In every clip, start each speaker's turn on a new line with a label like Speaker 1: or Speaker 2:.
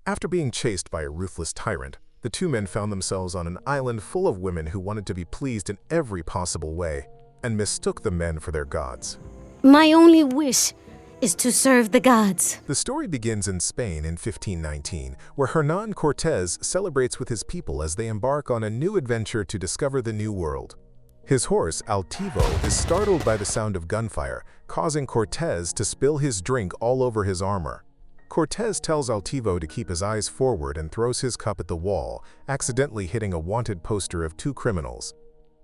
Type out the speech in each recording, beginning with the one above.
Speaker 1: After being chased by a ruthless tyrant, the two men found themselves on an island full of women who wanted to be pleased in every possible way and mistook the men for their gods.
Speaker 2: My only wish is to serve the gods.
Speaker 1: The story begins in Spain in 1519, where Hernán Cortés celebrates with his people as they embark on a new adventure to discover the New World. His horse, Altivo, is startled by the sound of gunfire, causing Cortés to spill his drink all over his armor. Cortés tells Altivo to keep his eyes forward and throws his cup at the wall, accidentally hitting a wanted poster of two criminals: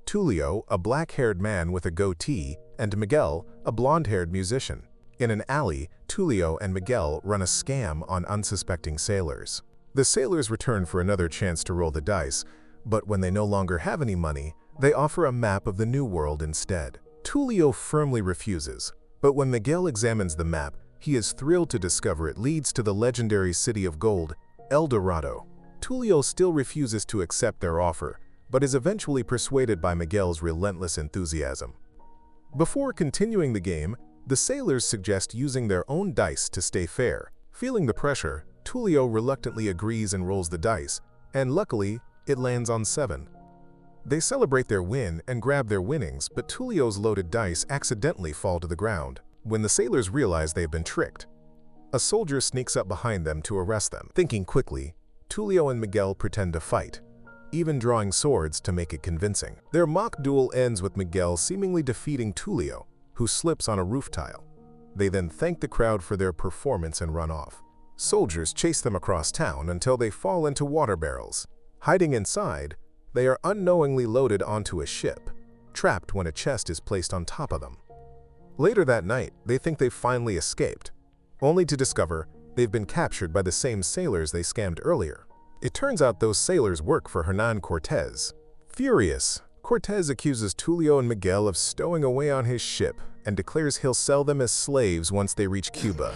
Speaker 1: Tulio, a black-haired man with a goatee, and Miguel, a blonde-haired musician. In an alley, Tulio and Miguel run a scam on unsuspecting sailors. The sailors return for another chance to roll the dice, but when they no longer have any money, they offer a map of the New World instead. Tulio firmly refuses, but when Miguel examines the map, he is thrilled to discover it leads to the legendary city of gold, El Dorado. Tulio still refuses to accept their offer, but is eventually persuaded by Miguel's relentless enthusiasm. Before continuing the game, the sailors suggest using their own dice to stay fair. Feeling the pressure, Tulio reluctantly agrees and rolls the dice, and luckily, it lands on 7. They celebrate their win and grab their winnings, but Tulio's loaded dice accidentally fall to the ground. When the sailors realize they've been tricked, a soldier sneaks up behind them to arrest them. Thinking quickly, Tulio and Miguel pretend to fight, even drawing swords to make it convincing. Their mock duel ends with Miguel seemingly defeating Tulio, who slips on a roof tile. They then thank the crowd for their performance and run off. Soldiers chase them across town until they fall into water barrels. Hiding inside, they are unknowingly loaded onto a ship, trapped when a chest is placed on top of them. Later that night, they think they've finally escaped, only to discover they've been captured by the same sailors they scammed earlier. It turns out those sailors work for Hernán Cortés. Furious, Cortés accuses Tulio and Miguel of stowing away on his ship and declares he'll sell them as slaves once they reach Cuba.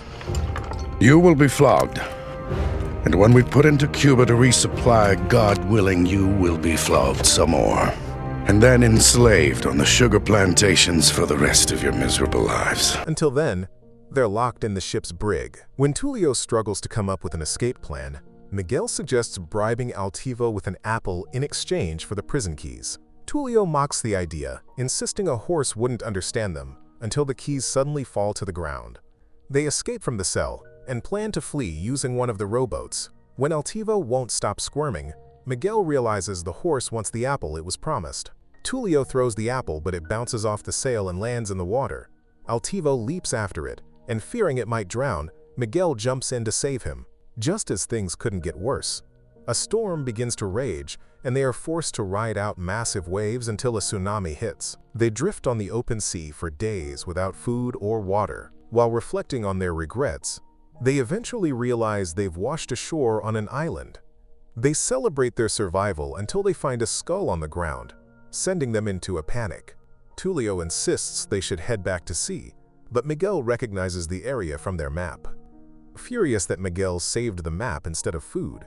Speaker 3: You will be flogged. And when we put into Cuba to resupply, God willing, you will be flogged some more. And then enslaved on the sugar plantations for the rest of your miserable lives.
Speaker 1: Until then, they're locked in the ship's brig. When Tulio struggles to come up with an escape plan, Miguel suggests bribing Altivo with an apple in exchange for the prison keys. Tulio mocks the idea, insisting a horse wouldn't understand them, until the keys suddenly fall to the ground. They escape from the cell and plan to flee using one of the rowboats. When Altivo won't stop squirming, Miguel realizes the horse wants the apple it was promised. Tulio throws the apple, but it bounces off the sail and lands in the water. Altivo leaps after it, and fearing it might drown, Miguel jumps in to save him. Just as things couldn't get worse, a storm begins to rage, and they are forced to ride out massive waves until a tsunami hits. They drift on the open sea for days without food or water. While reflecting on their regrets, they eventually realize they've washed ashore on an island. They celebrate their survival until they find a skull on the ground, sending them into a panic. Tulio insists they should head back to sea, but Miguel recognizes the area from their map. Furious that Miguel saved the map instead of food,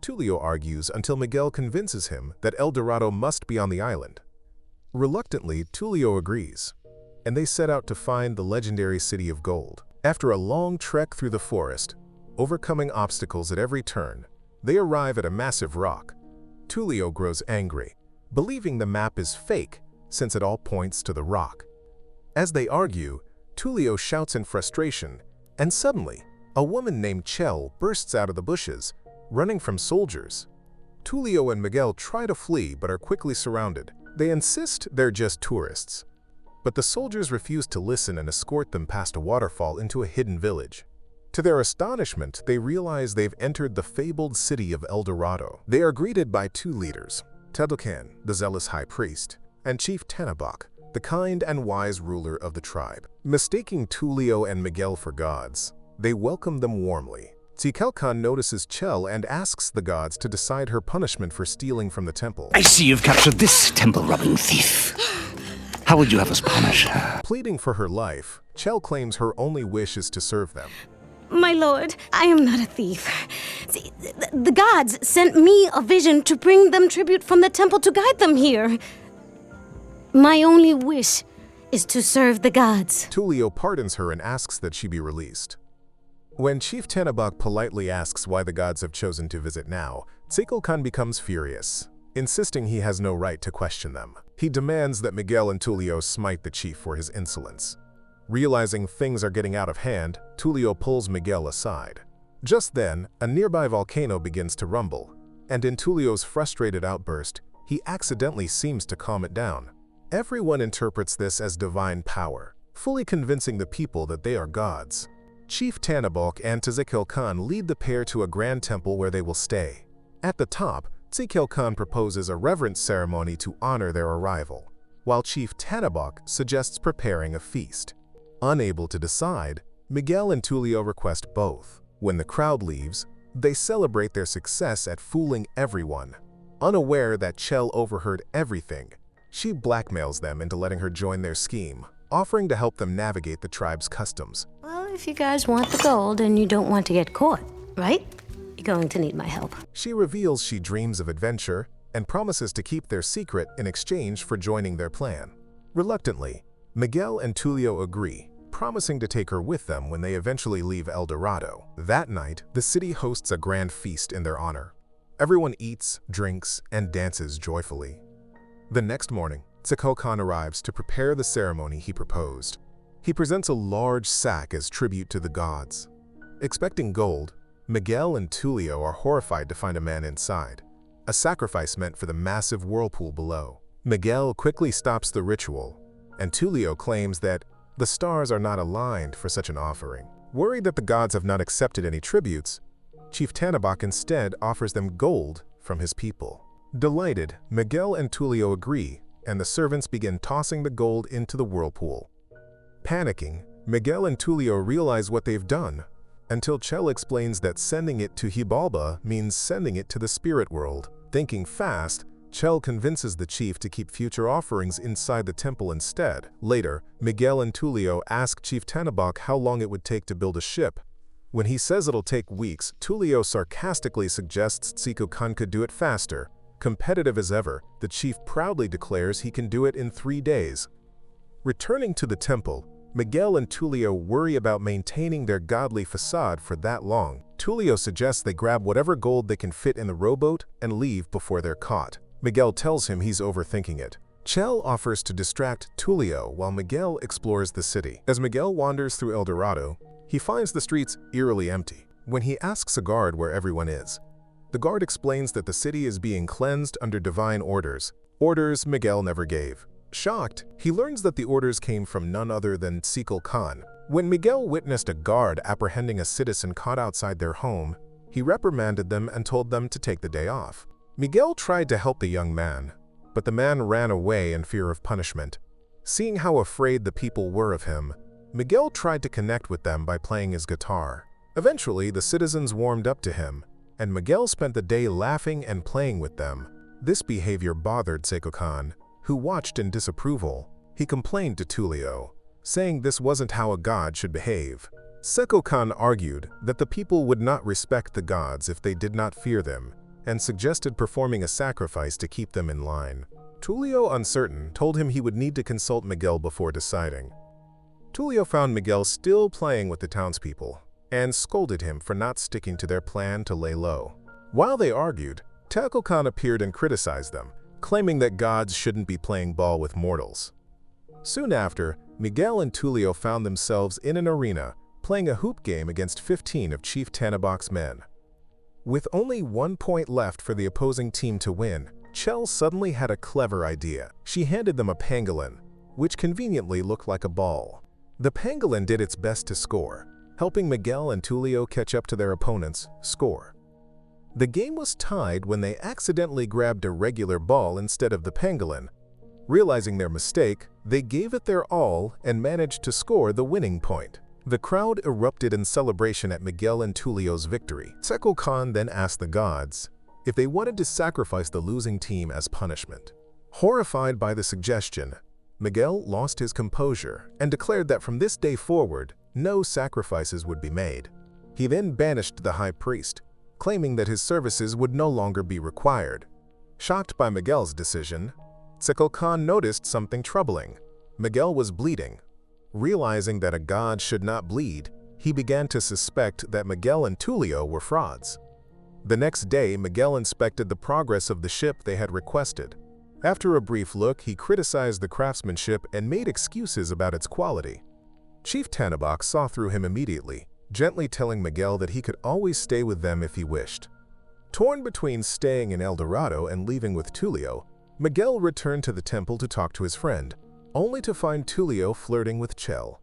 Speaker 1: Tulio argues until Miguel convinces him that El Dorado must be on the island. Reluctantly, Tulio agrees, and they set out to find the legendary city of gold. After a long trek through the forest, overcoming obstacles at every turn, they arrive at a massive rock. Tulio grows angry, believing the map is fake since it all points to the rock. As they argue, Tulio shouts in frustration, and suddenly, a woman named Chell bursts out of the bushes, running from soldiers. Tulio and Miguel try to flee but are quickly surrounded. They insist they're just tourists, but the soldiers refuse to listen and escort them past a waterfall into a hidden village. To their astonishment, they realize they've entered the fabled city of El Dorado. They are greeted by two leaders, Tedocan, the zealous high priest, and Chief Tanabak, the kind and wise ruler of the tribe. Mistaking Tulio and Miguel for gods, they welcome them warmly. Ticalcan notices Chell and asks the gods to decide her punishment for stealing from the temple.
Speaker 4: I see you've captured this temple-robbing thief. How would you have us punish her?
Speaker 1: Pleading for her life, Chell claims her only wish is to serve them.
Speaker 2: My lord, I am not a thief. See, the gods sent me a vision to bring them tribute from the temple to guide them here. My only wish is to serve the gods.
Speaker 1: Tulio pardons her and asks that she be released. When Chief Tanabok politely asks why the gods have chosen to visit now, Tsekolkan becomes furious, insisting he has no right to question them. He demands that Miguel and Tulio smite the chief for his insolence. Realizing things are getting out of hand, Tulio pulls Miguel aside. Just then, a nearby volcano begins to rumble, and in Tulio's frustrated outburst, he accidentally seems to calm it down. Everyone interprets this as divine power, fully convincing the people that they are gods. Chief Tanabok and Tsekolkan lead the pair to a grand temple where they will stay. At the top, Tsekolkan proposes a reverence ceremony to honor their arrival, while Chief Tanabok suggests preparing a feast. Unable to decide, Miguel and Tulio request both. When the crowd leaves, they celebrate their success at fooling everyone. Unaware that Chell overheard everything, she blackmails them into letting her join their scheme, offering to help them navigate the tribe's customs.
Speaker 2: Well, if you guys want the gold and you don't want to get caught, right? You're going to need my help.
Speaker 1: She reveals she dreams of adventure and promises to keep their secret in exchange for joining their plan. Reluctantly, Miguel and Tulio agree, promising to take her with them when they eventually leave El Dorado. That night, the city hosts a grand feast in their honor. Everyone eats, drinks, and dances joyfully. The next morning, Tsekolkan arrives to prepare the ceremony he proposed. He presents a large sack as tribute to the gods. Expecting gold, Miguel and Tulio are horrified to find a man inside, a sacrifice meant for the massive whirlpool below. Miguel quickly stops the ritual, and Tulio claims that the stars are not aligned for such an offering. Worried that the gods have not accepted any tributes, Chief Tanabok instead offers them gold from his people. Delighted, Miguel and Tulio agree, and the servants begin tossing the gold into the whirlpool. Panicking, Miguel and Tulio realize what they've done, until Chell explains that sending it to Hibalba means sending it to the spirit world. Thinking fast, Chell convinces the chief to keep future offerings inside the temple instead. Later, Miguel and Tulio ask Chief Tanabok how long it would take to build a ship. When he says it'll take weeks, Tulio sarcastically suggests Tsekolkan could do it faster. Competitive as ever, the chief proudly declares he can do it in 3 days. Returning to the temple, Miguel and Tulio worry about maintaining their godly facade for that long. Tulio suggests they grab whatever gold they can fit in the rowboat and leave before they're caught. Miguel tells him he's overthinking it. Chell offers to distract Tulio while Miguel explores the city. As Miguel wanders through El Dorado, he finds the streets eerily empty. When he asks a guard where everyone is, the guard explains that the city is being cleansed under divine orders Miguel never gave. Shocked, he learns that the orders came from none other than Tsekolkan. When Miguel witnessed a guard apprehending a citizen caught outside their home, he reprimanded them and told them to take the day off. Miguel tried to help the young man, but the man ran away in fear of punishment. Seeing how afraid the people were of him, Miguel tried to connect with them by playing his guitar. Eventually, the citizens warmed up to him, and Miguel spent the day laughing and playing with them. This behavior bothered Tsekolkan, who watched in disapproval. He complained to Tulio, saying this wasn't how a god should behave. Tsekolkan argued that the people would not respect the gods if they did not fear them, and suggested performing a sacrifice to keep them in line. Tulio, uncertain, told him he would need to consult Miguel before deciding. Tulio found Miguel still playing with the townspeople, and scolded him for not sticking to their plan to lay low. While they argued, Tsekolkan appeared and criticized them, claiming that gods shouldn't be playing ball with mortals. Soon after, Miguel and Tulio found themselves in an arena, playing a hoop game against 15 of Chief Tanabok's men. With only 1 point left for the opposing team to win, Chell suddenly had a clever idea. She handed them a pangolin, which conveniently looked like a ball. The pangolin did its best to score, helping Miguel and Tulio catch up to their opponents' score. The game was tied when they accidentally grabbed a regular ball instead of the pangolin. Realizing their mistake, they gave it their all and managed to score the winning point. The crowd erupted in celebration at Miguel and Tulio's victory. Tsekolkan then asked the gods if they wanted to sacrifice the losing team as punishment. Horrified by the suggestion, Miguel lost his composure and declared that from this day forward, no sacrifices would be made. He then banished the high priest, claiming that his services would no longer be required. Shocked by Miguel's decision, Tsekolkan noticed something troubling. Miguel was bleeding. Realizing that a god should not bleed, he began to suspect that Miguel and Tulio were frauds. The next day, Miguel inspected the progress of the ship they had requested. After a brief look, he criticized the craftsmanship and made excuses about its quality. Chief Tannenbach saw through him immediately, gently telling Miguel that he could always stay with them if he wished. Torn between staying in El Dorado and leaving with Tulio, Miguel returned to the temple to talk to his friend, only to find Tulio flirting with Chell.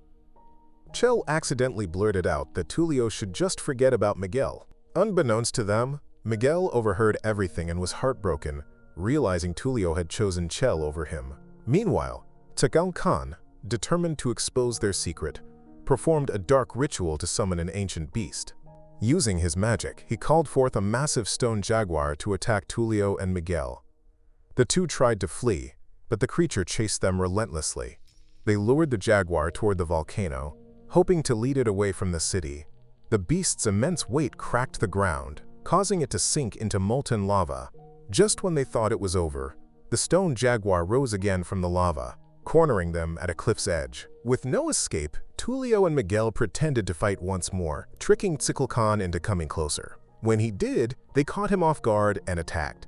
Speaker 1: Chell accidentally blurted out that Tulio should just forget about Miguel. Unbeknownst to them, Miguel overheard everything and was heartbroken, realizing Tulio had chosen Chell over him. Meanwhile, Takal Khan, determined to expose their secret, performed a dark ritual to summon an ancient beast. Using his magic, he called forth a massive stone jaguar to attack Tulio and Miguel. The two tried to flee, but the creature chased them relentlessly. They lured the jaguar toward the volcano, hoping to lead it away from the city. The beast's immense weight cracked the ground, causing it to sink into molten lava. Just when they thought it was over, the stone jaguar rose again from the lava, cornering them at a cliff's edge. With no escape, Tulio and Miguel pretended to fight once more, tricking Takal Khan into coming closer. When he did, they caught him off guard and attacked.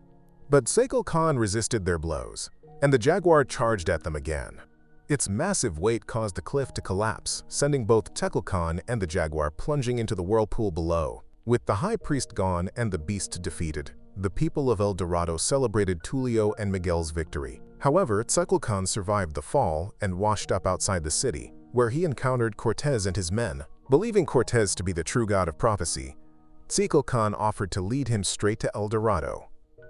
Speaker 1: But Takal Khan resisted their blows, and the jaguar charged at them again. Its massive weight caused the cliff to collapse, sending both Takal Khan and the jaguar plunging into the whirlpool below. With the high priest gone and the beast defeated, the people of El Dorado celebrated Tulio and Miguel's victory. However, Takal Khan survived the fall and washed up outside the city, where he encountered Cortez and his men. Believing Cortez to be the true god of prophecy, Takal Khan offered to lead him straight to El Dorado.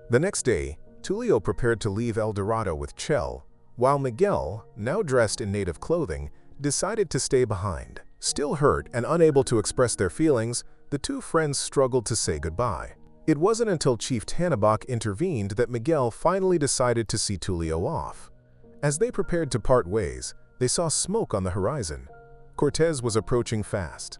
Speaker 1: The next day, Tulio prepared to leave El Dorado with Chell, while Miguel, now dressed in native clothing, decided to stay behind. Still hurt and unable to express their feelings, the two friends struggled to say goodbye. It wasn't until Chief Tannenbach intervened that Miguel finally decided to see Tulio off. As they prepared to part ways, they saw smoke on the horizon. Cortez was approaching fast.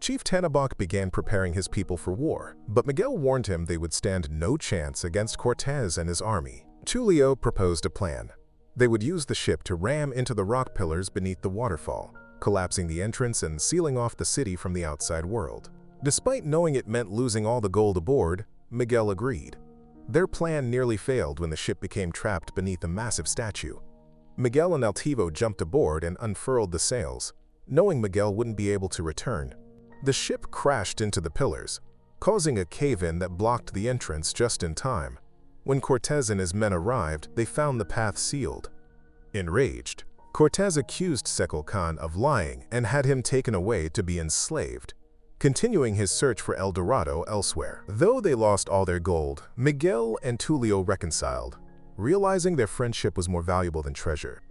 Speaker 1: Chief Tannenbach began preparing his people for war, but Miguel warned him they would stand no chance against Cortez and his army. Tulio proposed a plan. They would use the ship to ram into the rock pillars beneath the waterfall, collapsing the entrance and sealing off the city from the outside world. Despite knowing it meant losing all the gold aboard, Miguel agreed. Their plan nearly failed when the ship became trapped beneath a massive statue. Miguel and Altivo jumped aboard and unfurled the sails, knowing Miguel wouldn't be able to return. The ship crashed into the pillars, causing a cave-in that blocked the entrance just in time. When Cortez and his men arrived, they found the path sealed. Enraged, Cortez accused Takal Khan of lying and had him taken away to be enslaved, continuing his search for El Dorado elsewhere. Though they lost all their gold, Miguel and Tulio reconciled, realizing their friendship was more valuable than treasure.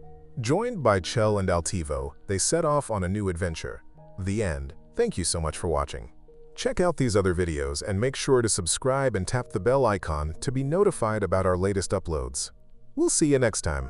Speaker 1: Joined by Chell and Altivo, they set off on a new adventure. The end. Thank you so much for watching. Check out these other videos and make sure to subscribe and tap the bell icon to be notified about our latest uploads. We'll see you next time.